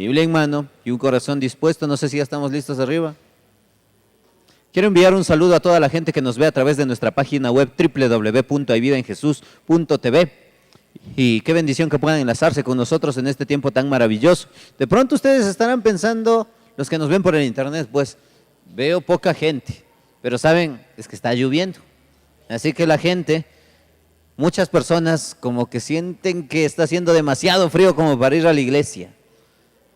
Biblia en mano y un corazón dispuesto. No sé si ya estamos listos arriba. Quiero enviar un saludo a toda la gente que nos ve a través de nuestra página web www.hayvidaenjesus.tv. Y qué bendición que puedan enlazarse con nosotros en este tiempo tan maravilloso. De pronto ustedes estarán pensando, los que nos ven por el internet, pues veo poca gente, pero saben, es que está lloviendo. Así que la gente, muchas personas como que sienten que está haciendo demasiado frío como para ir a la iglesia.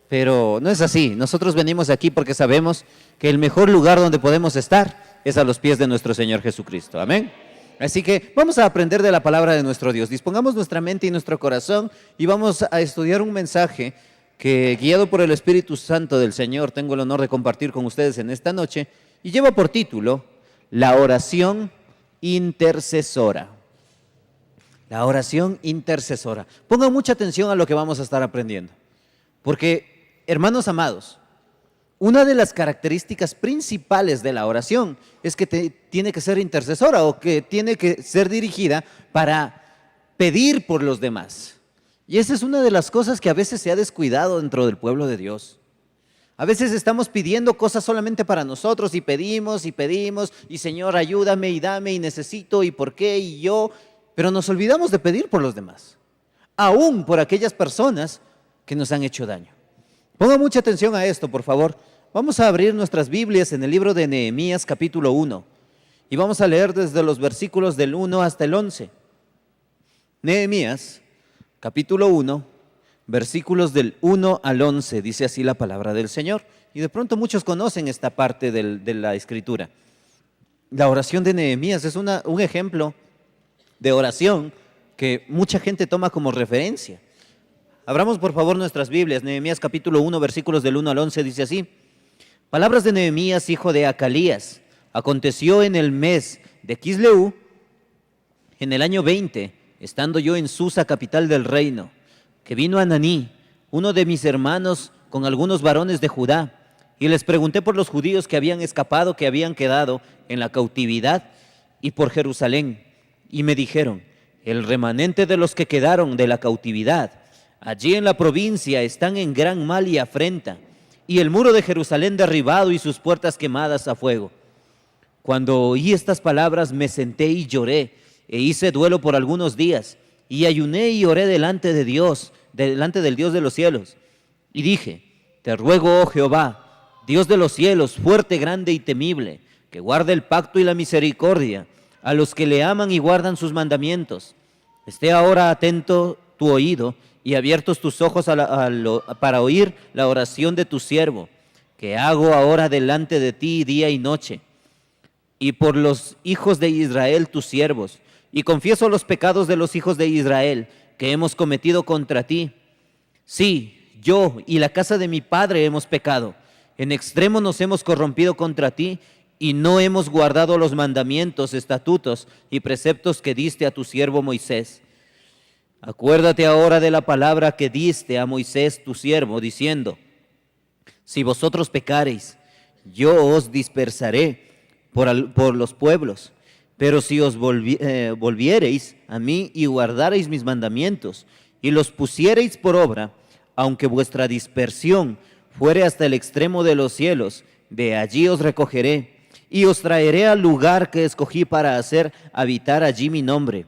Pero no es así. Nosotros venimos aquí porque sabemos que el mejor lugar donde podemos estar es a los pies de nuestro Señor Jesucristo. Amén. Así que vamos a aprender de la palabra de nuestro Dios. Dispongamos nuestra mente y nuestro corazón y vamos a estudiar un mensaje que, guiado por el Espíritu Santo del Señor, tengo el honor de compartir con ustedes en esta noche y lleva por título La oración intercesora. La oración intercesora. Pongan mucha atención a lo que vamos a estar aprendiendo, porque, hermanos amados, una de las características principales de la oración es que tiene que ser intercesora o que tiene que ser dirigida para pedir por los demás. Y esa es una de las cosas que a veces se ha descuidado dentro del pueblo de Dios. A veces estamos pidiendo cosas solamente para nosotros y pedimos y Señor ayúdame y dame y necesito y por qué y yo, pero nos olvidamos de pedir por los demás, aún por aquellas personas que nos han hecho daño. Ponga mucha atención a esto, por favor. Vamos a abrir nuestras Biblias en el libro de Nehemías capítulo 1 y vamos a leer desde los versículos del 1 hasta el 11. Nehemías capítulo 1, versículos del 1 al 11, dice así la palabra del Señor. Y de pronto muchos conocen esta parte de la Escritura. La oración de Nehemías es un ejemplo de oración que mucha gente toma como referencia. Abramos por favor nuestras Biblias. Nehemías capítulo 1, versículos del 1 al 11, dice así. Palabras de Nehemías, hijo de Acalías. Aconteció en el mes de Quisleu, en el año 20, estando yo en Susa, capital del reino, que vino Ananí, uno de mis hermanos, con algunos varones de Judá, y les pregunté por los judíos que habían escapado, que habían quedado en la cautividad, y por Jerusalén. Y me dijeron, el remanente de los que quedaron de la cautividad, allí en la provincia están en gran mal y afrenta, y el muro de Jerusalén derribado y sus puertas quemadas a fuego. Cuando oí estas palabras me senté y lloré, e hice duelo por algunos días, y ayuné y oré delante de Dios, delante del Dios de los cielos. Y dije, te ruego, oh Jehová, Dios de los cielos, fuerte, grande y temible, que guarde el pacto y la misericordia a los que le aman y guardan sus mandamientos. Esté ahora atento tu oído y abiertos tus ojos para oír la oración de tu siervo, que hago ahora delante de ti día y noche, y por los hijos de Israel tus siervos, y confieso los pecados de los hijos de Israel que hemos cometido contra ti. Sí, yo y la casa de mi padre hemos pecado, en extremo nos hemos corrompido contra ti, y no hemos guardado los mandamientos, estatutos y preceptos que diste a tu siervo Moisés. Acuérdate ahora de la palabra que diste a Moisés tu siervo, diciendo, si vosotros pecareis, yo os dispersaré por los pueblos, pero si os volviereis a mí y guardareis mis mandamientos y los pusiereis por obra, aunque vuestra dispersión fuere hasta el extremo de los cielos, de allí os recogeré y os traeré al lugar que escogí para hacer habitar allí mi nombre.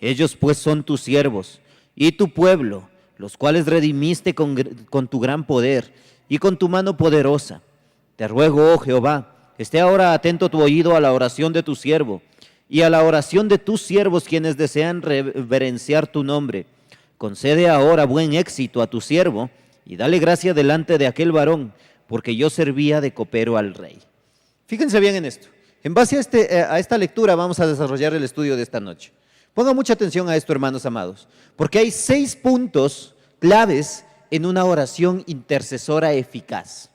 Ellos pues son tus siervos y tu pueblo, los cuales redimiste con tu gran poder y con tu mano poderosa. Te ruego, oh Jehová, esté ahora atento tu oído a la oración de tu siervo y a la oración de tus siervos quienes desean reverenciar tu nombre. Concede ahora buen éxito a tu siervo y dale gracia delante de aquel varón, porque yo servía de copero al rey. Fíjense bien en esto. En base a esta lectura vamos a desarrollar el estudio de esta noche. Pongan mucha atención a esto, hermanos amados, porque hay 6 puntos claves en una oración intercesora eficaz.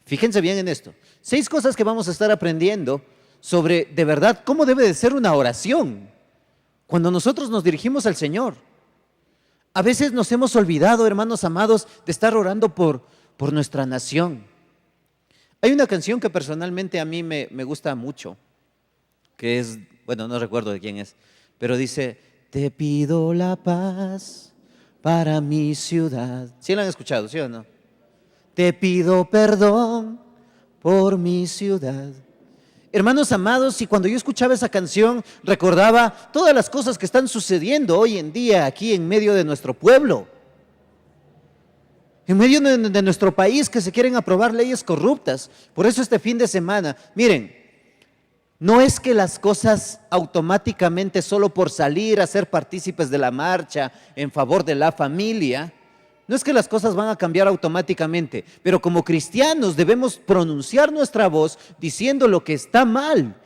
Fíjense bien en esto. 6 cosas que vamos a estar aprendiendo sobre, de verdad, cómo debe de ser una oración cuando nosotros nos dirigimos al Señor. A veces nos hemos olvidado, hermanos amados, de estar orando por nuestra nación. Hay una canción que personalmente a mí me gusta mucho, que es, bueno, no recuerdo de quién es, pero dice, te pido la paz para mi ciudad. ¿Sí lo han escuchado, sí o no? Te pido perdón por mi ciudad. Hermanos amados, y cuando yo escuchaba esa canción, recordaba todas las cosas que están sucediendo hoy en día aquí en medio de nuestro pueblo, en medio de nuestro país, que se quieren aprobar leyes corruptas. Por eso este fin de semana, miren, no es que las cosas automáticamente solo por salir a ser partícipes de la marcha en favor de la familia, no es que las cosas van a cambiar automáticamente, pero como cristianos debemos pronunciar nuestra voz diciendo lo que está mal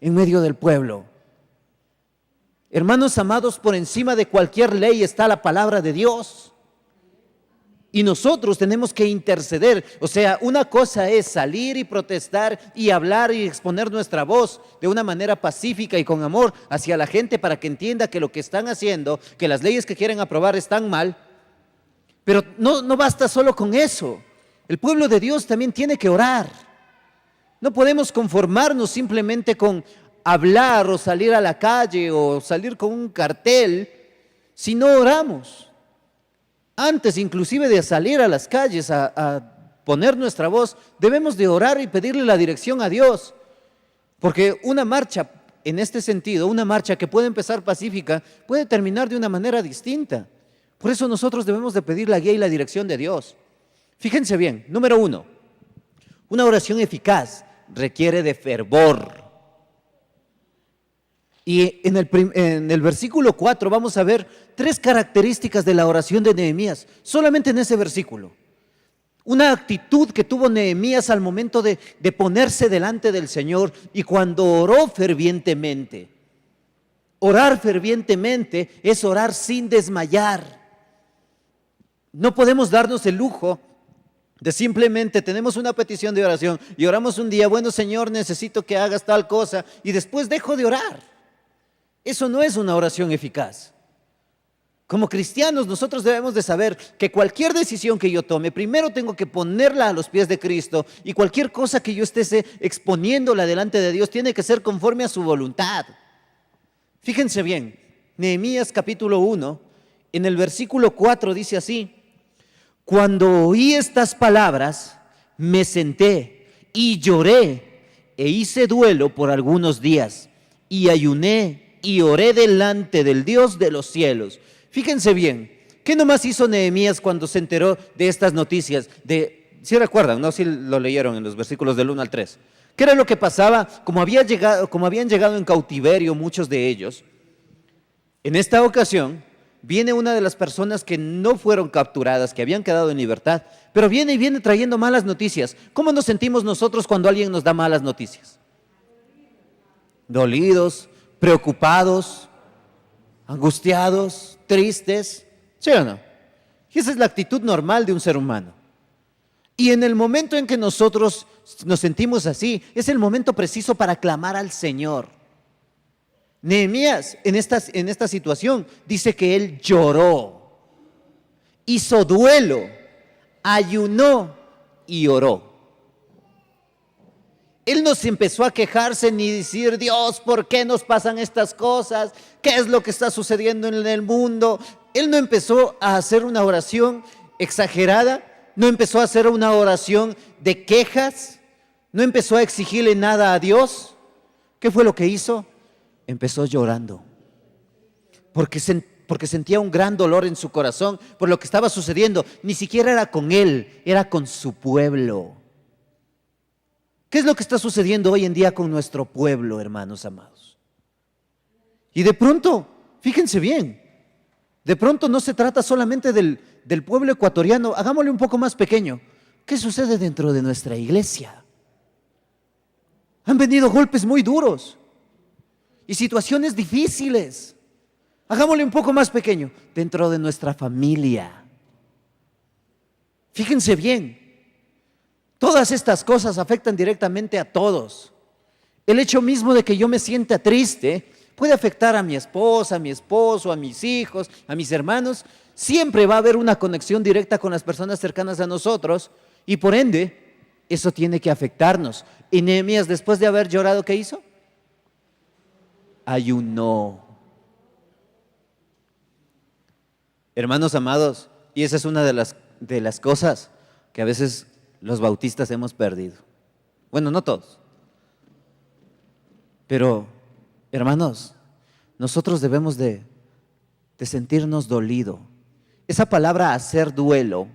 en medio del pueblo. Hermanos amados, por encima de cualquier ley está la palabra de Dios. Y nosotros tenemos que interceder. O sea, una cosa es salir y protestar y hablar y exponer nuestra voz de una manera pacífica y con amor hacia la gente para que entienda que lo que están haciendo, que las leyes que quieren aprobar están mal. Pero no basta solo con eso. El pueblo de Dios también tiene que orar. No podemos conformarnos simplemente con hablar o salir a la calle o salir con un cartel si no oramos. Antes inclusive de salir a las calles a poner nuestra voz, debemos de orar y pedirle la dirección a Dios. Porque una marcha, en este sentido, una marcha que puede empezar pacífica, puede terminar de una manera distinta. Por eso nosotros debemos de pedir la guía y la dirección de Dios. Fíjense bien, número 1, una oración eficaz requiere de fervor. Y en el versículo 4 vamos a ver 3 características de la oración de Nehemías, solamente en ese versículo. Una actitud que tuvo Nehemías al momento de ponerse delante del Señor y cuando oró fervientemente. Orar fervientemente es orar sin desmayar. No podemos darnos el lujo de simplemente tenemos una petición de oración y oramos un día, bueno Señor, necesito que hagas tal cosa y después dejo de orar. Eso no es una oración eficaz. Como cristianos nosotros debemos de saber que cualquier decisión que yo tome, primero tengo que ponerla a los pies de Cristo y cualquier cosa que yo esté exponiéndola delante de Dios tiene que ser conforme a su voluntad. Fíjense bien, Nehemías capítulo 1, en el versículo 4 dice así: cuando oí estas palabras, me senté y lloré e hice duelo por algunos días y ayuné y oré delante del Dios de los cielos. Fíjense bien, ¿qué nomás hizo Nehemías cuando se enteró de estas noticias? ¿Sí recuerdan? ¿No? Sí lo leyeron en los versículos del 1 al 3. ¿Qué era lo que pasaba? Como habían llegado en cautiverio muchos de ellos, en esta ocasión viene una de las personas que no fueron capturadas, que habían quedado en libertad, pero viene trayendo malas noticias. ¿Cómo nos sentimos nosotros cuando alguien nos da malas noticias? Dolidos, preocupados, angustiados, tristes, ¿sí o no? Y esa es la actitud normal de un ser humano. Y en el momento en que nosotros nos sentimos así, es el momento preciso para clamar al Señor. Nehemías en esta situación dice que él lloró, hizo duelo, ayunó y oró. Él no se empezó a quejarse ni decir, Dios, ¿por qué nos pasan estas cosas? ¿Qué es lo que está sucediendo en el mundo? Él no empezó a hacer una oración exagerada, no empezó a hacer una oración de quejas, no empezó a exigirle nada a Dios. ¿Qué fue lo que hizo? Empezó llorando, porque sentía un gran dolor en su corazón por lo que estaba sucediendo. Ni siquiera era con él, era con su pueblo. ¿Qué es lo que está sucediendo hoy en día con nuestro pueblo, hermanos amados? Y de pronto, fíjense bien, de pronto no se trata solamente del pueblo ecuatoriano, hagámosle un poco más pequeño. ¿Qué sucede dentro de nuestra iglesia? Han venido golpes muy duros y situaciones difíciles. Hagámosle un poco más pequeño, dentro de nuestra familia. Fíjense bien. Todas estas cosas afectan directamente a todos. El hecho mismo de que yo me sienta triste puede afectar a mi esposa, a mi esposo, a mis hijos, a mis hermanos. Siempre va a haber una conexión directa con las personas cercanas a nosotros y por ende, eso tiene que afectarnos. Y Nehemías, después de haber llorado, ¿qué hizo? Ayunó. Hermanos amados, y esa es una de las cosas que a veces los bautistas hemos perdido. Bueno, no todos. Pero, hermanos, nosotros debemos de sentirnos dolido. Esa palabra hacer duelo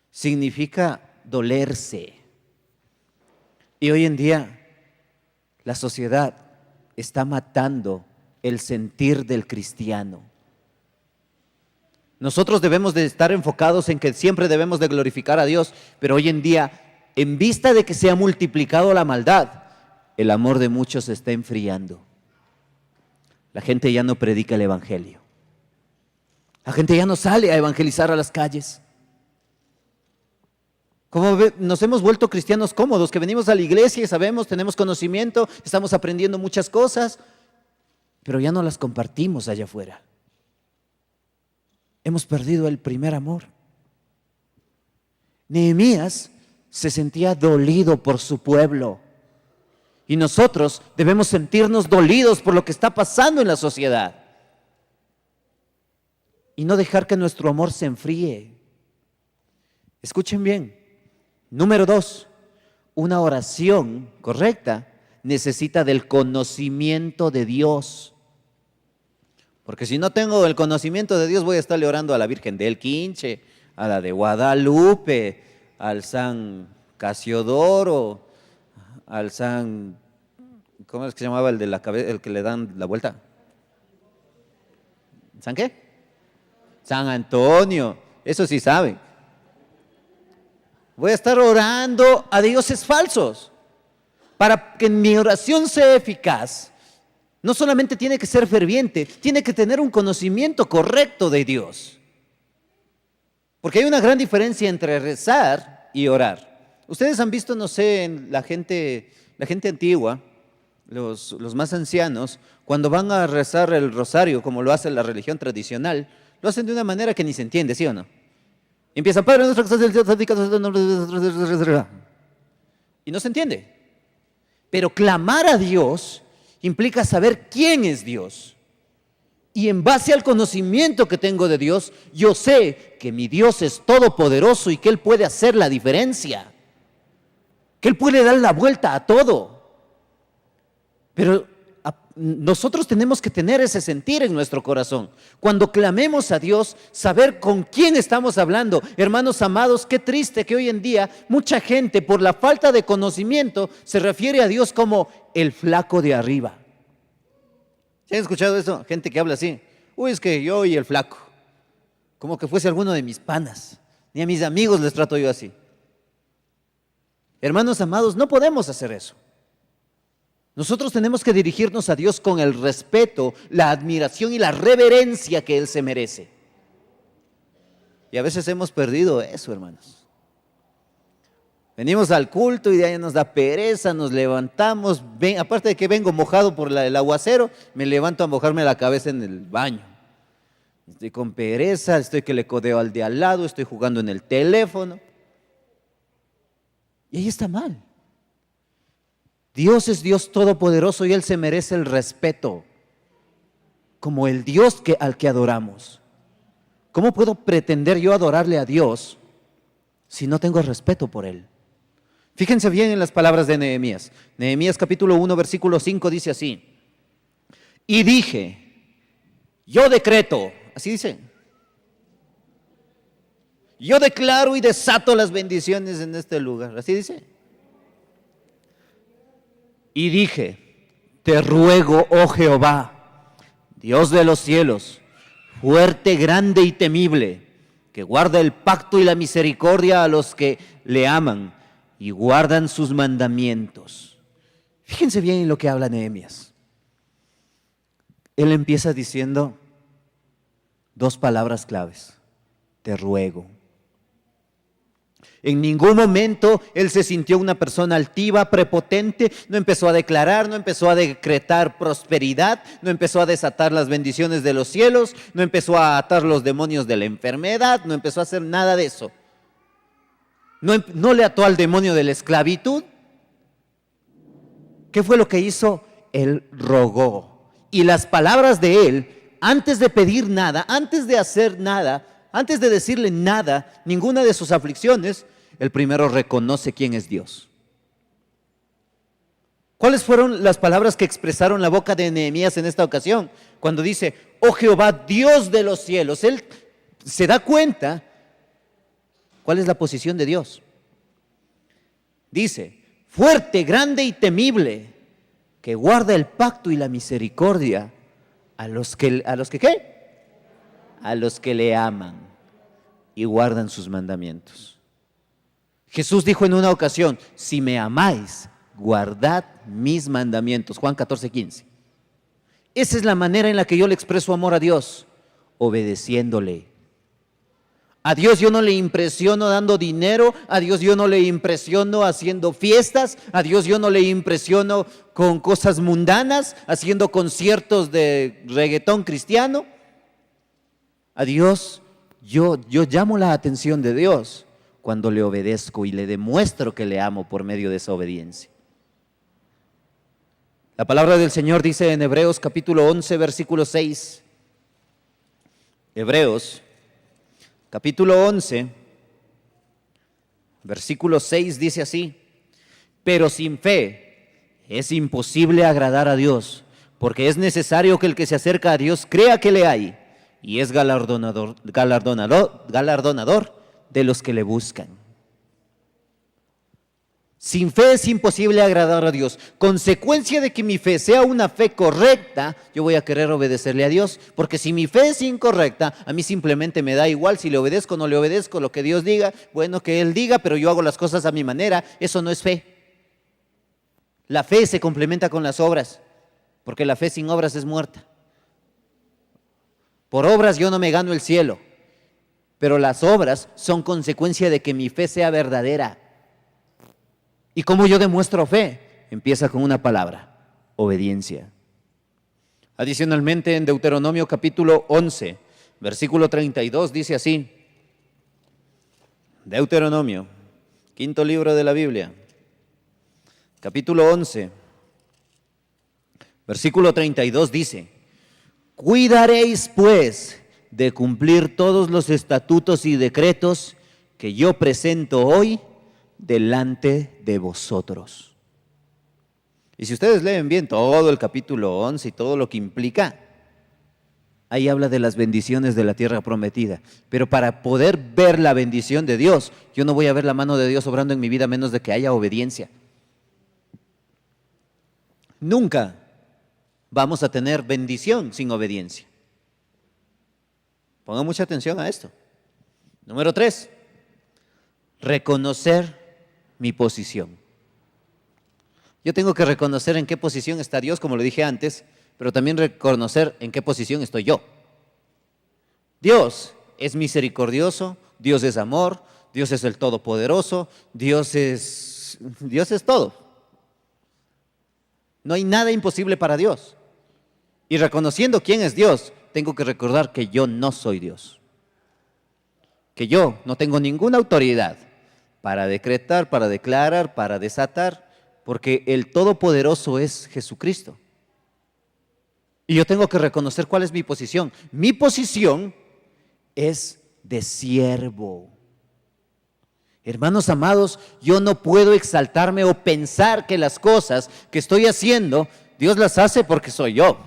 significa dolerse. Y hoy en día la sociedad está matando el sentir del cristiano. Nosotros debemos de estar enfocados en que siempre debemos de glorificar a Dios, pero hoy en día, en vista de que se ha multiplicado la maldad, el amor de muchos se está enfriando. La gente ya no predica el evangelio. La gente ya no sale a evangelizar a las calles. Nos hemos vuelto cristianos cómodos, que venimos a la iglesia y sabemos, tenemos conocimiento, estamos aprendiendo muchas cosas, pero ya no las compartimos allá afuera. Hemos perdido el primer amor. Nehemías se sentía dolido por su pueblo. Y nosotros debemos sentirnos dolidos por lo que está pasando en la sociedad. Y no dejar que nuestro amor se enfríe. Escuchen bien. Número 2, una oración correcta necesita del conocimiento de Dios. Porque si no tengo el conocimiento de Dios, voy a estarle orando a la Virgen del Quinche, a la de Guadalupe, al San Casiodoro, al San, ¿cómo es que se llamaba el de la cabeza, el que le dan la vuelta? ¿San qué? San Antonio, eso sí saben. Voy a estar orando a dioses falsos. Para que mi oración sea eficaz, no solamente tiene que ser ferviente, tiene que tener un conocimiento correcto de Dios. Porque hay una gran diferencia entre rezar y orar. Ustedes han visto, no sé, en la gente antigua, los más ancianos, cuando van a rezar el rosario, como lo hace la religión tradicional, lo hacen de una manera que ni se entiende, ¿sí o no? Empiezan, Padre nuestro que estás en el cielo, santificado sea tu nombre. Y no se entiende. Pero clamar a Dios implica saber quién es Dios. Y en base al conocimiento que tengo de Dios, yo sé que mi Dios es todopoderoso y que Él puede hacer la diferencia. Que Él puede dar la vuelta a todo. Pero nosotros tenemos que tener ese sentir en nuestro corazón. Cuando clamemos a Dios, saber con quién estamos hablando. Hermanos amados, qué triste que hoy en día mucha gente, por la falta de conocimiento, se refiere a Dios como el flaco de arriba. ¿Se han escuchado eso? Gente que habla así. Uy, es que yo y el flaco. Como que fuese alguno de mis panas. Ni a mis amigos les trato yo así. Hermanos amados, no podemos hacer eso. Nosotros tenemos que dirigirnos a Dios con el respeto, la admiración y la reverencia que Él se merece. Y a veces hemos perdido eso, hermanos. Venimos al culto y de ahí nos da pereza, nos levantamos. Aparte de que vengo mojado por el aguacero, me levanto a mojarme la cabeza en el baño. Estoy con pereza, estoy que le codeo al de al lado, estoy jugando en el teléfono. Y ahí está mal. Dios es Dios todopoderoso y Él se merece el respeto como el Dios al que adoramos. ¿Cómo puedo pretender yo adorarle a Dios si no tengo respeto por Él? Fíjense bien en las palabras de Nehemías. Nehemías capítulo 1 versículo 5 dice así: y dije, yo decreto, así dice, yo declaro y desato las bendiciones en este lugar, así dice. Y dije, te ruego, oh Jehová, Dios de los cielos, fuerte, grande y temible, que guarda el pacto y la misericordia a los que le aman y guardan sus mandamientos. Fíjense bien en lo que habla Nehemías. Él empieza diciendo dos palabras claves: te ruego. En ningún momento él se sintió una persona altiva, prepotente, no empezó a declarar, no empezó a decretar prosperidad, no empezó a desatar las bendiciones de los cielos, no empezó a atar los demonios de la enfermedad, no empezó a hacer nada de eso. No le ató al demonio de la esclavitud. ¿Qué fue lo que hizo? Él rogó. Y las palabras de él antes de pedir nada, antes de hacer nada, antes de decirle nada, ninguna de sus aflicciones, el primero reconoce quién es Dios. ¿Cuáles fueron las palabras que expresaron la boca de Nehemías en esta ocasión? Cuando dice, oh Jehová, Dios de los cielos. Él se da cuenta cuál es la posición de Dios. Dice, fuerte, grande y temible, que guarda el pacto y la misericordia a los que ¿qué? A los que le aman y guardan sus mandamientos. Jesús dijo en una ocasión, si me amáis, guardad mis mandamientos. Juan 14:15. Esa es la manera en la que yo le expreso amor a Dios, obedeciéndole. A Dios yo no le impresiono dando dinero, a Dios yo no le impresiono haciendo fiestas, a Dios yo no le impresiono con cosas mundanas, haciendo conciertos de reggaetón cristiano. A Dios yo llamo la atención de Dios cuando le obedezco y le demuestro que le amo por medio de esa obediencia. La palabra del Señor dice en Hebreos capítulo 11, versículo 6. Hebreos capítulo 11, versículo 6 dice así: pero sin fe es imposible agradar a Dios, porque es necesario que el que se acerca a Dios crea que le hay, y es galardonador de los que le buscan. Sin fe es imposible agradar a Dios. Consecuencia de que mi fe sea una fe correcta, yo voy a querer obedecerle a Dios, porque si mi fe es incorrecta, a mí simplemente me da igual si le obedezco o no le obedezco, lo que Dios diga, bueno, que Él diga, pero yo hago las cosas a mi manera. Eso no es fe. La fe se complementa con las obras, porque la fe sin obras es muerta. Por obras yo no me gano el cielo, pero las obras son consecuencia de que mi fe sea verdadera. ¿Y cómo yo demuestro fe? Empieza con una palabra: obediencia. Adicionalmente, en Deuteronomio capítulo 11, versículo 32, dice así. Deuteronomio, quinto libro de la Biblia, capítulo 11, versículo 32 dice: cuidaréis pues de cumplir todos los estatutos y decretos que yo presento hoy delante de vosotros. Y si ustedes leen bien todo el capítulo 11 y todo lo que implica, ahí habla de las bendiciones de la tierra prometida. Pero para poder ver la bendición de Dios, yo no voy a ver la mano de Dios obrando en mi vida a menos de que haya obediencia. Nunca vamos a tener bendición sin obediencia. Pongan mucha atención a esto. Número 3, reconocer mi posición. Yo tengo que reconocer en qué posición está Dios, como lo dije antes, pero también reconocer en qué posición estoy yo. Dios es misericordioso, Dios es amor, Dios es el Todopoderoso, Dios es todo. No hay nada imposible para Dios. Y reconociendo quién es Dios, tengo que recordar que yo no soy Dios. Que yo no tengo ninguna autoridad para decretar, para declarar, para desatar, porque el Todopoderoso es Jesucristo. Y yo tengo que reconocer cuál es mi posición. Mi posición es de siervo. Hermanos amados, yo no puedo exaltarme o pensar que las cosas que estoy haciendo, Dios las hace porque soy yo.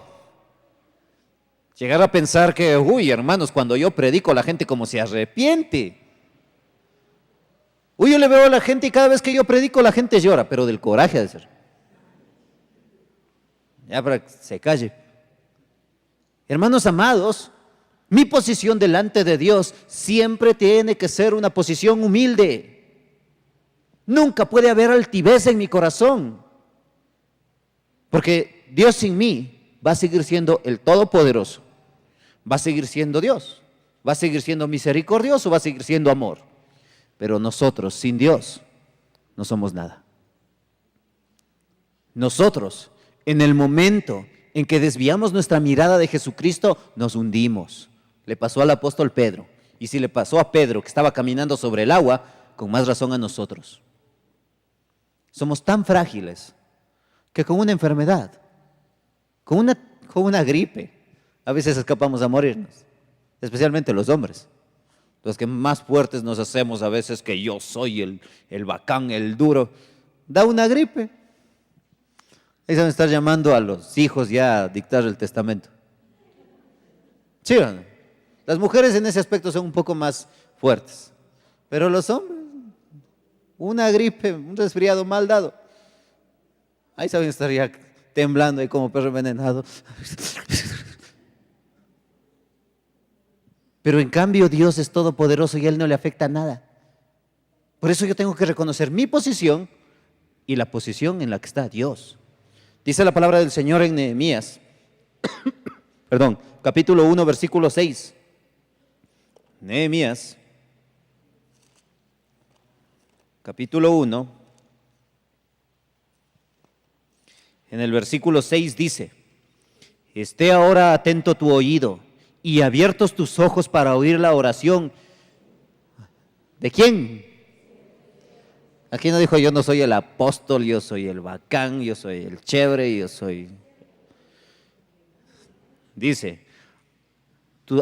Llegar a pensar que, hermanos, cuando yo predico la gente como se arrepiente. Yo le veo a la gente y cada vez que yo predico la gente llora, pero del coraje de ser. Ya para que se calle. Hermanos amados, mi posición delante de Dios siempre tiene que ser una posición humilde. Nunca puede haber altivez en mi corazón, porque Dios sin mí va a seguir siendo el Todopoderoso, va a seguir siendo Dios, va a seguir siendo misericordioso, va a seguir siendo amor. Pero nosotros, sin Dios, no somos nada. Nosotros, en el momento en que desviamos nuestra mirada de Jesucristo, nos hundimos. Le pasó al apóstol Pedro. Y si le pasó a Pedro, que estaba caminando sobre el agua, con más razón a nosotros. Somos tan frágiles que con una enfermedad, con una gripe, A veces escapamos a morirnos, especialmente los hombres. Los que más fuertes nos hacemos a veces, que yo soy el bacán, el duro. Da una gripe. Ahí se van a estar llamando a los hijos ya a dictar el testamento. ¿Sí o no? Las mujeres en ese aspecto son un poco más fuertes. Pero los hombres, una gripe, un resfriado mal dado. Ahí se van a estar ya temblando ahí como perro envenenado. Pero en cambio Dios es todopoderoso y a Él no le afecta nada. Por eso yo tengo que reconocer mi posición y la posición en la que está Dios. Dice la palabra del Señor en Nehemías, capítulo 1, versículo 6. Nehemías, capítulo 1, en el versículo 6 dice: esté ahora atento tu oído y abiertos tus ojos para oír la oración. ¿De quién? Aquí no dijo yo no soy el apóstol, yo soy el bacán, yo soy el chévere, yo soy... Dice,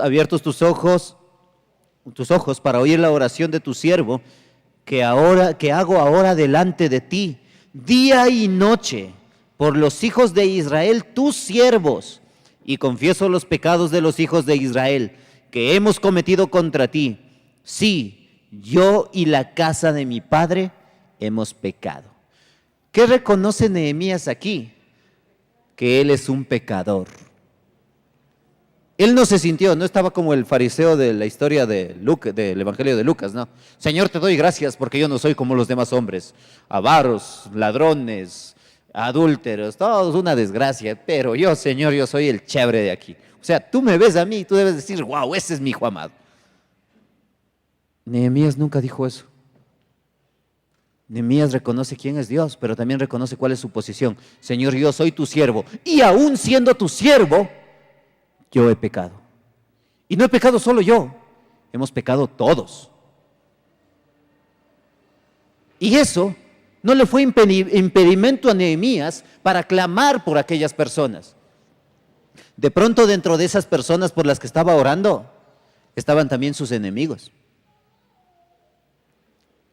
abiertos tus ojos para oír la oración de tu siervo, que hago ahora delante de ti, día y noche, por los hijos de Israel, tus siervos, y confieso los pecados de los hijos de Israel que hemos cometido contra ti. Sí, yo y la casa de mi padre hemos pecado. ¿Qué reconoce Nehemías aquí? Que él es un pecador. Él no se sintió, no estaba como el fariseo de la historia del Evangelio de Lucas, no. Señor, te doy gracias porque yo no soy como los demás hombres, avaros, ladrones, adúlteros, todos una desgracia, pero yo, Señor, yo soy el chévere de aquí. O sea, tú me ves a mí y tú debes decir, wow, ese es mi hijo amado. Nehemías nunca dijo eso. Nehemías reconoce quién es Dios, pero también reconoce cuál es su posición. Señor, yo soy tu siervo, y aún siendo tu siervo, yo he pecado. Y no he pecado solo yo, hemos pecado todos. Y eso no le fue impedimento a Nehemías para clamar por aquellas personas. De pronto, dentro de esas personas por las que estaba orando, estaban también sus enemigos.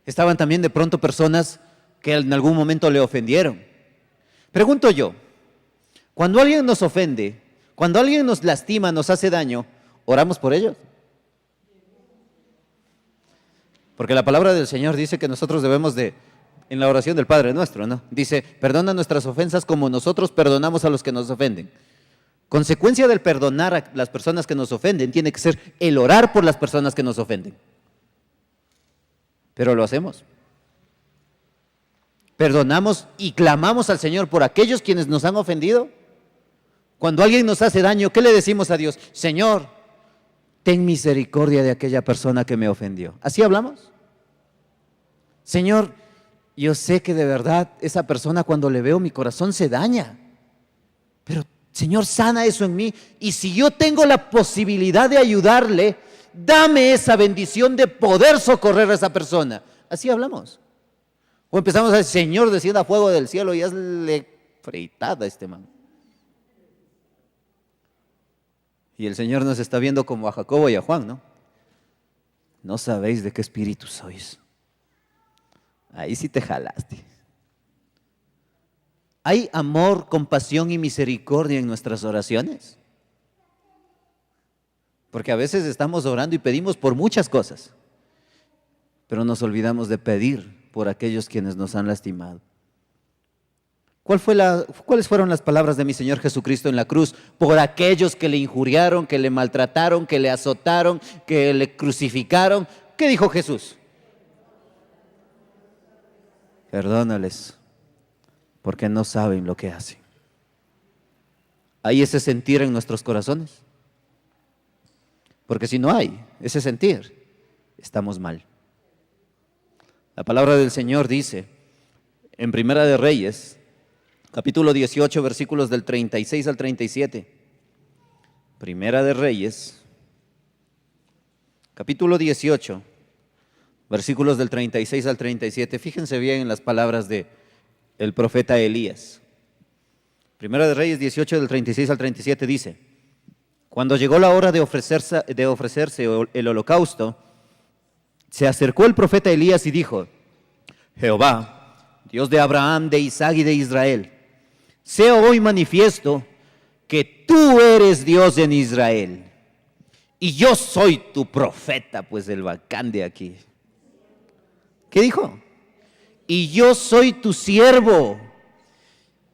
Estaban también de pronto personas que en algún momento le ofendieron. Pregunto yo, cuando alguien nos ofende, cuando alguien nos lastima, nos hace daño, ¿oramos por ellos? Porque la palabra del Señor dice que nosotros debemos de, en la oración del Padre Nuestro, ¿no? Dice, perdona nuestras ofensas como nosotros perdonamos a los que nos ofenden. Consecuencia del perdonar a las personas que nos ofenden tiene que ser el orar por las personas que nos ofenden. Pero lo hacemos. Perdonamos y clamamos al Señor por aquellos quienes nos han ofendido. Cuando alguien nos hace daño, ¿qué le decimos a Dios? Señor, ten misericordia de aquella persona que me ofendió. ¿Así hablamos? Señor, yo sé que de verdad esa persona cuando le veo mi corazón se daña. Pero Señor, sana eso en mí. Y si yo tengo la posibilidad de ayudarle, dame esa bendición de poder socorrer a esa persona. Así hablamos. O empezamos a decir, Señor, descienda fuego del cielo y hazle fritada a este man. Y el Señor nos está viendo como a Jacobo y a Juan, ¿no? No sabéis de qué espíritu sois. Ahí sí te jalaste. ¿Hay amor, compasión y misericordia en nuestras oraciones? Porque a veces estamos orando y pedimos por muchas cosas, pero nos olvidamos de pedir por aquellos quienes nos han lastimado. ¿Cuáles fueron las palabras de mi Señor Jesucristo en la cruz? Por aquellos que le injuriaron, que le maltrataron, que le azotaron, que le crucificaron. ¿Qué dijo Jesús? Perdónales, porque no saben lo que hacen. ¿Hay ese sentir en nuestros corazones? Porque si no hay ese sentir, estamos mal. La palabra del Señor dice en Primera de Reyes, capítulo 18, versículos del 36 al 37. Primera de Reyes, capítulo 18, versículos del 36 al 37. Fíjense bien en las palabras del profeta Elías. Primera de Reyes 18, del 36 al 37 dice: Cuando llegó la hora de ofrecerse el holocausto, se acercó el profeta Elías y dijo: Jehová, Dios de Abraham, de Isaac y de Israel, sea hoy manifiesto que tú eres Dios en Israel y yo soy tu profeta. Pues el bacán de aquí. ¿Qué dijo? Y yo soy tu siervo,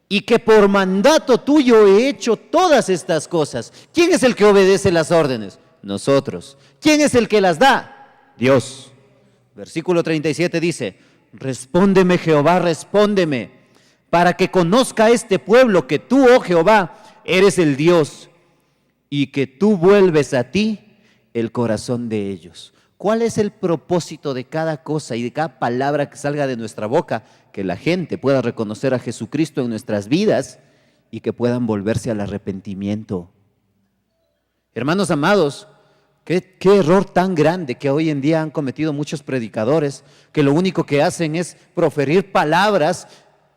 y que por mandato tuyo he hecho todas estas cosas. ¿Quién es el que obedece las órdenes? Nosotros. ¿Quién es el que las da? Dios. Versículo 37 dice: respóndeme, Jehová, respóndeme, para que conozca este pueblo que tú, oh Jehová, eres el Dios, y que tú vuelves a ti el corazón de ellos. ¿Cuál es el propósito de cada cosa y de cada palabra que salga de nuestra boca? Que la gente pueda reconocer a Jesucristo en nuestras vidas y que puedan volverse al arrepentimiento. Hermanos amados, qué error tan grande que hoy en día han cometido muchos predicadores, que lo único que hacen es proferir palabras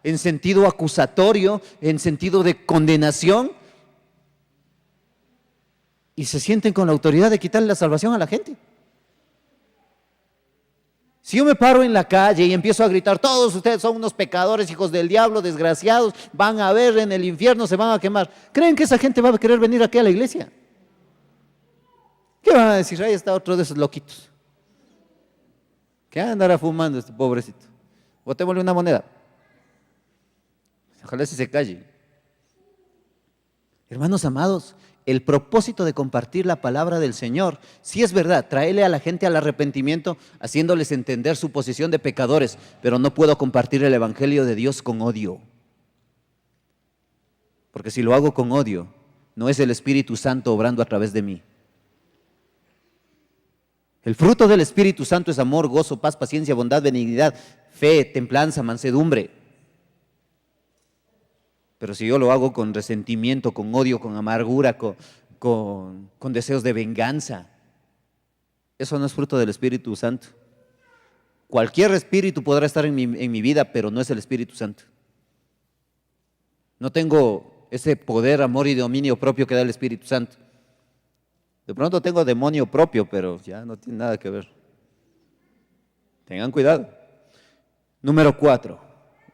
en sentido acusatorio, en sentido de condenación, y se sienten con la autoridad de quitarle la salvación a la gente. Si yo me paro en la calle y empiezo a gritar: todos ustedes son unos pecadores, hijos del diablo, desgraciados, van a ver en el infierno, se van a quemar, ¿creen que esa gente va a querer venir aquí a la iglesia? ¿Qué van a decir? Ahí está otro de esos loquitos. ¿Qué andará fumando este pobrecito? Botémosle una moneda. Ojalá se calle. Hermanos amados, el propósito de compartir la palabra del Señor, si es verdad, traerle a la gente al arrepentimiento, haciéndoles entender su posición de pecadores, pero no puedo compartir el evangelio de Dios con odio. Porque si lo hago con odio, no es el Espíritu Santo obrando a través de mí. El fruto del Espíritu Santo es amor, gozo, paz, paciencia, bondad, benignidad, fe, templanza, mansedumbre. Pero si yo lo hago con resentimiento, con odio, con amargura, con deseos de venganza, eso no es fruto del Espíritu Santo. Cualquier espíritu podrá estar en mi vida, pero no es el Espíritu Santo. No tengo ese poder, amor y dominio propio que da el Espíritu Santo. De pronto tengo demonio propio, pero ya no tiene nada que ver. Tengan cuidado. Número 4,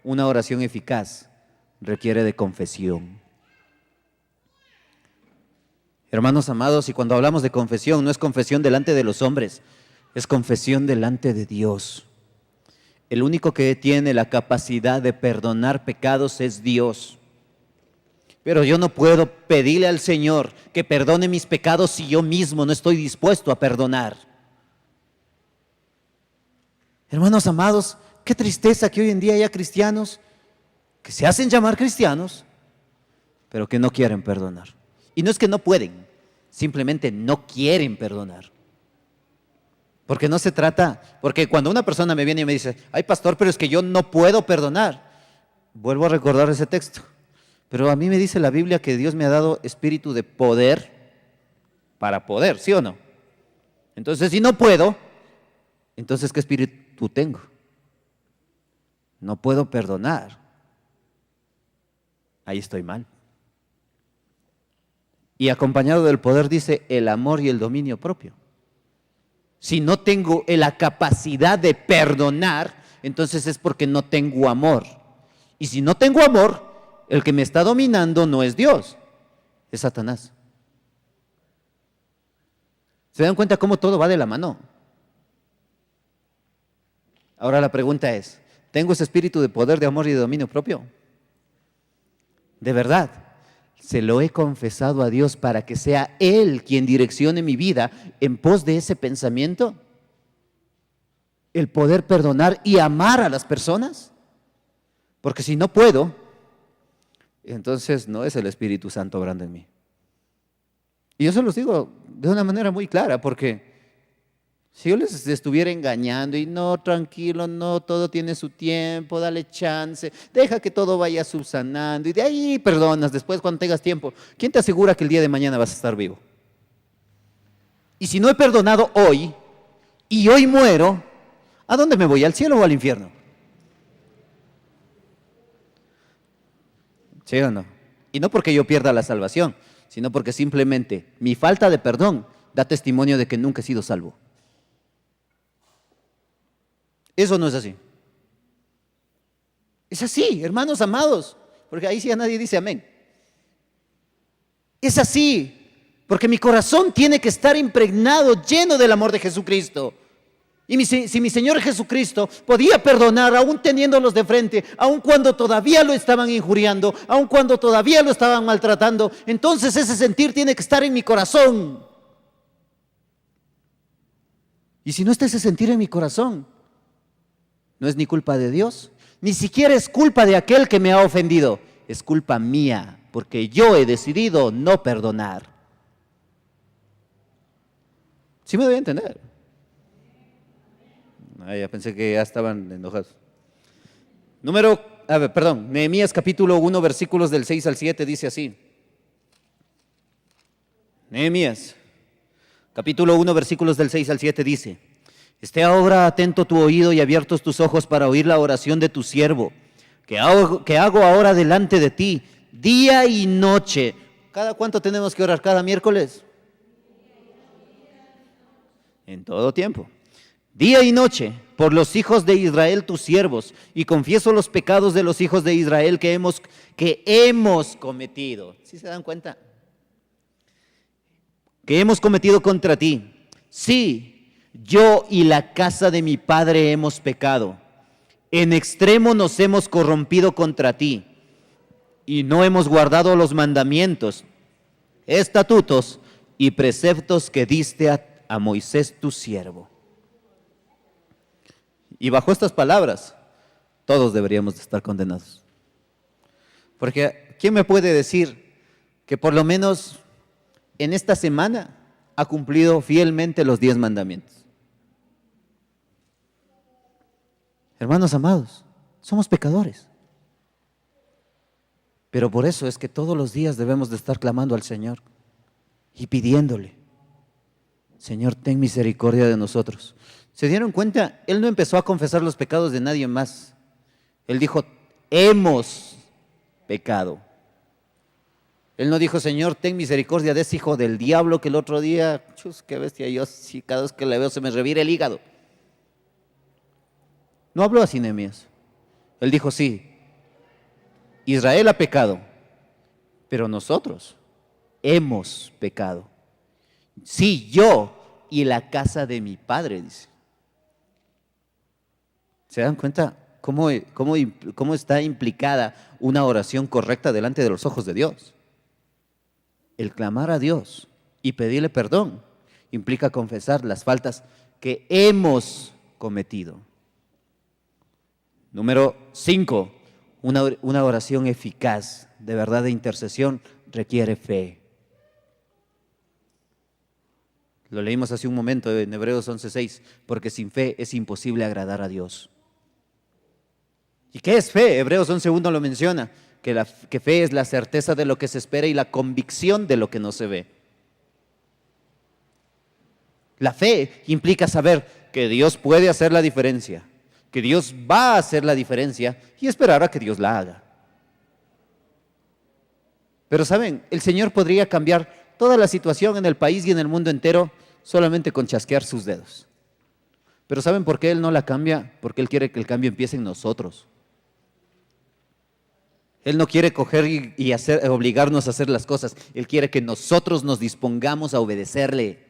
una oración eficaz requiere de confesión. Hermanos amados, y cuando hablamos de confesión, no es confesión delante de los hombres, es confesión delante de Dios. El único que tiene la capacidad de perdonar pecados es Dios. Pero yo no puedo pedirle al Señor que perdone mis pecados si yo mismo no estoy dispuesto a perdonar. Hermanos amados, qué tristeza que hoy en día haya cristianos que se hacen llamar cristianos, pero que no quieren perdonar. Y no es que no pueden, simplemente no quieren perdonar. Porque no se trata, porque cuando una persona me viene y me dice: ay pastor, pero es que yo no puedo perdonar, vuelvo a recordar ese texto. Pero a mí me dice la Biblia que Dios me ha dado espíritu de poder para poder, ¿sí o no? Entonces, si no puedo, entonces ¿qué espíritu tengo? No puedo perdonar. Ahí estoy mal. Y acompañado del poder dice el amor y el dominio propio. Si no tengo la capacidad de perdonar, entonces es porque no tengo amor. Y si no tengo amor, el que me está dominando no es Dios, es Satanás. ¿Se dan cuenta cómo todo va de la mano? Ahora la pregunta es: ¿tengo ese espíritu de poder, de amor y de dominio propio? De verdad, se lo he confesado a Dios para que sea Él quien direccione mi vida en pos de ese pensamiento. El poder perdonar y amar a las personas. Porque si no puedo, entonces no es el Espíritu Santo obrando en mí. Y yo se los digo de una manera muy clara, porque si yo les estuviera engañando y no, tranquilo, no, todo tiene su tiempo, dale chance, deja que todo vaya subsanando y de ahí perdonas después cuando tengas tiempo. ¿Quién te asegura que el día de mañana vas a estar vivo? Y si no he perdonado hoy y hoy muero, ¿a dónde me voy? ¿Al cielo o al infierno? ¿Sí o no? Y no porque yo pierda la salvación, sino porque simplemente mi falta de perdón da testimonio de que nunca he sido salvo. Eso no es así. Es así, hermanos amados, porque ahí sí a nadie dice amén. Es así, porque mi corazón tiene que estar impregnado, lleno del amor de Jesucristo. Y si mi Señor Jesucristo podía perdonar, aún teniéndolos de frente, aún cuando todavía lo estaban injuriando, aún cuando todavía lo estaban maltratando, entonces ese sentir tiene que estar en mi corazón. Y si no está ese sentir en mi corazón, no es ni culpa de Dios, ni siquiera es culpa de aquel que me ha ofendido, es culpa mía, porque yo he decidido no perdonar. ¿Sí me doy a entender? Ya pensé que ya estaban enojados. Nehemías capítulo 1, versículos del 6 al 7 dice así. Nehemías capítulo 1, versículos del 6 al 7 dice: esté ahora atento tu oído y abiertos tus ojos para oír la oración de tu siervo, que hago ahora delante de ti, día y noche. ¿Cada cuánto tenemos que orar? ¿Cada miércoles? En todo tiempo. Día y noche, por los hijos de Israel tus siervos, y confieso los pecados de los hijos de Israel que hemos cometido. ¿Sí se dan cuenta? Que hemos cometido contra ti. Sí, yo y la casa de mi padre hemos pecado. En extremo nos hemos corrompido contra ti, y no hemos guardado los mandamientos, estatutos y preceptos que diste a Moisés tu siervo. Y bajo estas palabras, todos deberíamos de estar condenados. Porque ¿quién me puede decir que por lo menos en esta semana ha cumplido fielmente los 10 mandamientos? Hermanos amados, somos pecadores. Pero por eso es que todos los días debemos de estar clamando al Señor y pidiéndole: Señor, ten misericordia de nosotros. ¿Se dieron cuenta? Él no empezó a confesar los pecados de nadie más. Él dijo: hemos pecado. Él no dijo: Señor, ten misericordia de ese hijo del diablo que el otro día, qué bestia, yo sí, cada vez que le veo se me revira el hígado. No habló así Nehemías. Él dijo: sí, Israel ha pecado, pero nosotros hemos pecado. Sí, yo y la casa de mi padre, dice. ¿Se dan cuenta cómo está implicada una oración correcta delante de los ojos de Dios? El clamar a Dios y pedirle perdón implica confesar las faltas que hemos cometido. Número 5, una oración eficaz, de verdad de intercesión, requiere fe. Lo leímos hace un momento en Hebreos 11:6, porque sin fe es imposible agradar a Dios. ¿Y qué es fe? Hebreos 11:1 lo menciona, que fe es la certeza de lo que se espera y la convicción de lo que no se ve. La fe implica saber que Dios puede hacer la diferencia, que Dios va a hacer la diferencia y esperar a que Dios la haga. Pero saben, el Señor podría cambiar toda la situación en el país y en el mundo entero solamente con chasquear sus dedos. Pero ¿saben por qué Él no la cambia? Porque Él quiere que el cambio empiece en nosotros. Él no quiere coger y obligarnos a hacer las cosas. Él quiere que nosotros nos dispongamos a obedecerle.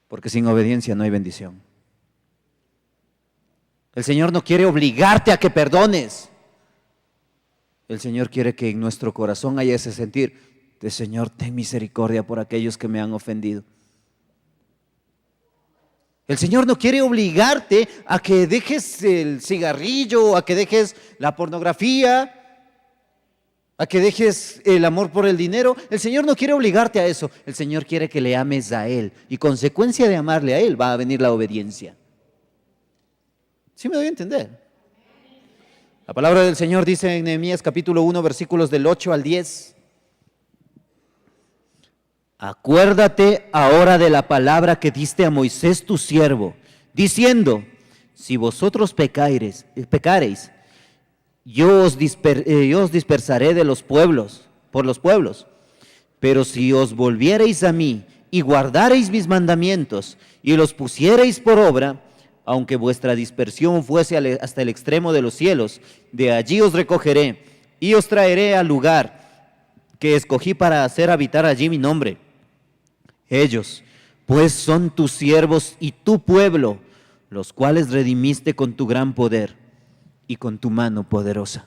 Porque sin obediencia no hay bendición. El Señor no quiere obligarte a que perdones. El Señor quiere que en nuestro corazón haya ese sentir de: Señor, ten misericordia por aquellos que me han ofendido. El Señor no quiere obligarte a que dejes el cigarrillo, a que dejes la pornografía, a que dejes el amor por el dinero. El Señor no quiere obligarte a eso. El Señor quiere que le ames a Él. Y consecuencia de amarle a Él va a venir la obediencia. ¿Sí me doy a entender? La palabra del Señor dice en Nehemías capítulo 1, versículos del 8 al 10. Acuérdate ahora de la palabra que diste a Moisés tu siervo, diciendo: si vosotros pecareis, yo os dispersaré de los pueblos, por los pueblos. Pero si os volviereis a mí y guardareis mis mandamientos y los pusiereis por obra, aunque vuestra dispersión fuese hasta el extremo de los cielos, de allí os recogeré y os traeré al lugar que escogí para hacer habitar allí mi nombre. Ellos, pues, son tus siervos y tu pueblo, los cuales redimiste con tu gran poder y con tu mano poderosa.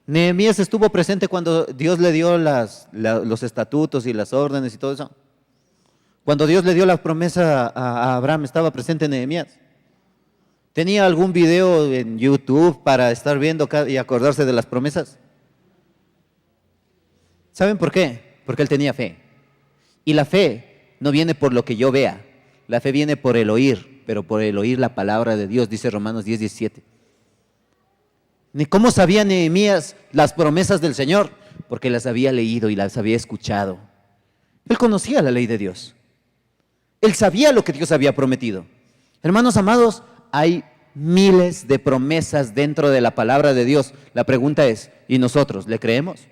Nehemías estuvo presente cuando Dios le dio los estatutos y las órdenes y todo eso. Cuando Dios le dio la promesa a Abraham, ¿estaba presente Nehemías? ¿Tenía algún video en YouTube para estar viendo y acordarse de las promesas? ¿Saben por qué? Porque él tenía fe. Y la fe no viene por lo que yo vea. La fe viene por el oír, pero por el oír la palabra de Dios, dice Romanos 10:17. ¿Cómo sabía Nehemías las promesas del Señor? Porque las había leído y las había escuchado. Él conocía la ley de Dios. Él sabía lo que Dios había prometido. Hermanos amados, hay miles de promesas dentro de la palabra de Dios. La pregunta es, ¿y nosotros le creemos?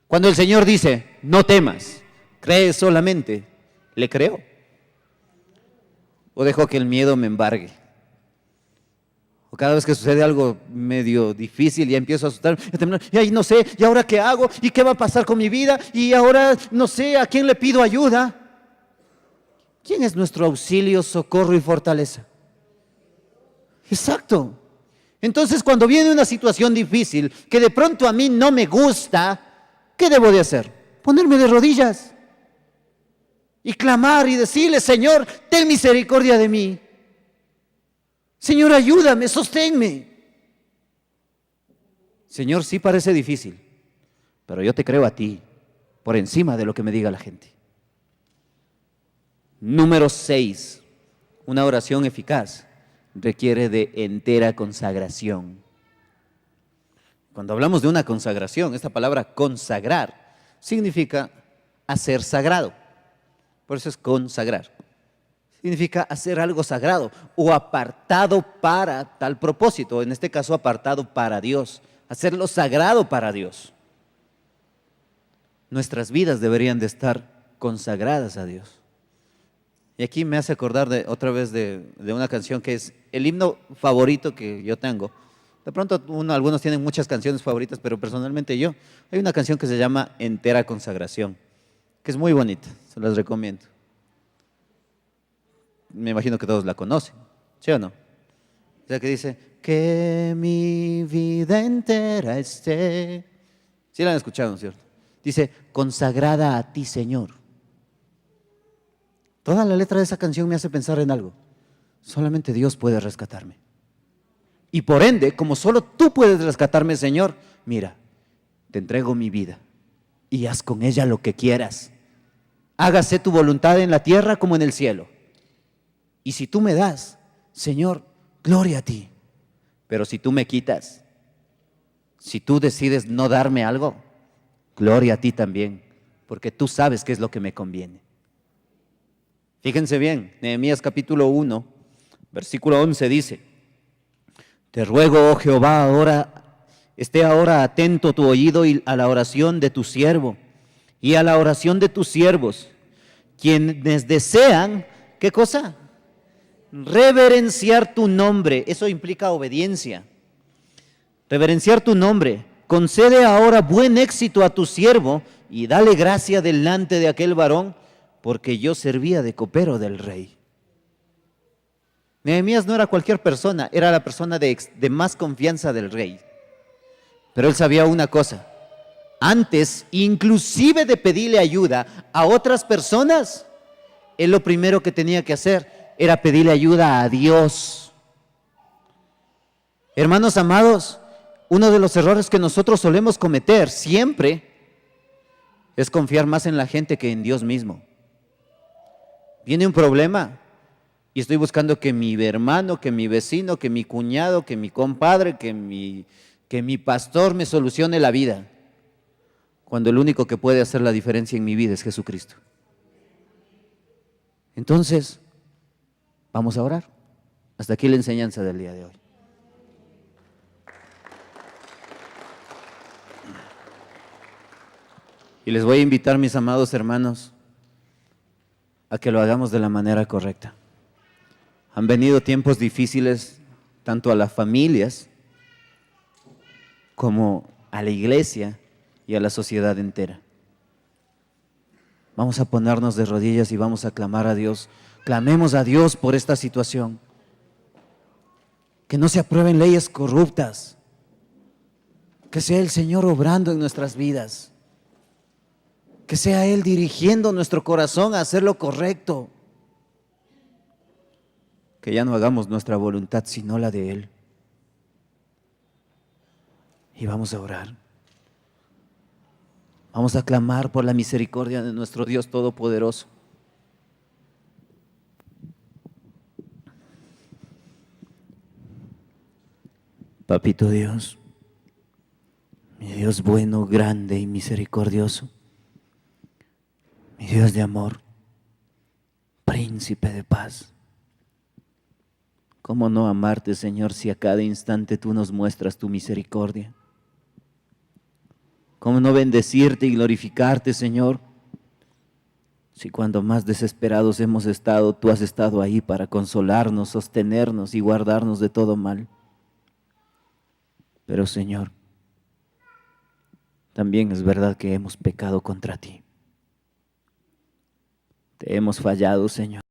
Cuando el Señor dice, no temas, cree solamente, ¿le creo? ¿O dejo que el miedo me embargue? O cada vez que sucede algo medio difícil ya empiezo a asustarme, a temblar, y ahí no sé, ¿y ahora qué hago? ¿Y qué va a pasar con mi vida? Y ahora no sé, ¿a quién le pido ayuda? ¿Quién es nuestro auxilio, socorro y fortaleza? Exacto. Entonces, cuando viene una situación difícil que de pronto a mí no me gusta, ¿qué debo de hacer? Ponerme de rodillas y clamar y decirle, Señor, ten misericordia de mí. Señor, ayúdame, sosténme. Señor, sí parece difícil, pero yo te creo a ti por encima de lo que me diga la gente. Número 6, una oración eficaz requiere de entera consagración. Cuando hablamos de una consagración, esta palabra consagrar significa hacer sagrado. Por eso es consagrar. Significa hacer algo sagrado o apartado para tal propósito, en este caso apartado para Dios, hacerlo sagrado para Dios. Nuestras vidas deberían de estar consagradas a Dios. Y aquí me hace acordar otra vez de una canción que es el himno favorito que yo tengo. De pronto algunos tienen muchas canciones favoritas, pero personalmente hay una canción que se llama Entera Consagración, que es muy bonita, se las recomiendo. Me imagino que todos la conocen, ¿sí o no? O sea que dice, que mi vida entera esté. Sí la han escuchado, ¿no es cierto? Dice, consagrada a ti, Señor. Toda la letra de esa canción me hace pensar en algo. Solamente Dios puede rescatarme. Y por ende, como solo tú puedes rescatarme, Señor, mira, te entrego mi vida y haz con ella lo que quieras. Hágase tu voluntad en la tierra como en el cielo. Y si tú me das, Señor, gloria a ti. Pero si tú me quitas, si tú decides no darme algo, gloria a ti también, porque tú sabes qué es lo que me conviene. Fíjense bien, Nehemías capítulo 1, versículo 11 dice, te ruego, oh Jehová, esté ahora atento tu oído a la oración de tu siervo y a la oración de tus siervos, quienes desean, ¿qué cosa? Reverenciar tu nombre. Eso implica obediencia. Reverenciar tu nombre. Concede ahora buen éxito a tu siervo y dale gracia delante de aquel varón, porque yo servía de copero del rey. Nehemías no era cualquier persona, era la persona de más confianza del rey. Pero él sabía una cosa, antes inclusive de pedirle ayuda a otras personas, él lo primero que tenía que hacer era pedirle ayuda a Dios. Hermanos amados, uno de los errores que nosotros solemos cometer siempre es confiar más en la gente que en Dios mismo. Viene un problema y estoy buscando que mi hermano, que mi vecino, que mi cuñado, que mi compadre, que mi pastor me solucione la vida, cuando el único que puede hacer la diferencia en mi vida es Jesucristo. Entonces, vamos a orar. Hasta aquí la enseñanza del día de hoy. Y les voy a invitar, mis amados hermanos, a que lo hagamos de la manera correcta. Han venido tiempos difíciles tanto a las familias como a la iglesia y a la sociedad entera. Vamos a ponernos de rodillas y vamos a clamar a Dios. Clamemos a Dios por esta situación. Que no se aprueben leyes corruptas. Que sea el Señor obrando en nuestras vidas. Que sea Él dirigiendo nuestro corazón a hacer lo correcto. Que ya no hagamos nuestra voluntad sino la de Él. Y vamos a orar. Vamos a clamar por la misericordia de nuestro Dios Todopoderoso. Papito Dios, mi Dios bueno, grande y misericordioso, mi Dios de amor, príncipe de paz. ¿Cómo no amarte, Señor, si a cada instante tú nos muestras tu misericordia? ¿Cómo no bendecirte y glorificarte, Señor? Si cuando más desesperados hemos estado, tú has estado ahí para consolarnos, sostenernos y guardarnos de todo mal. Pero, Señor, también es verdad que hemos pecado contra ti. Te hemos fallado, Señor.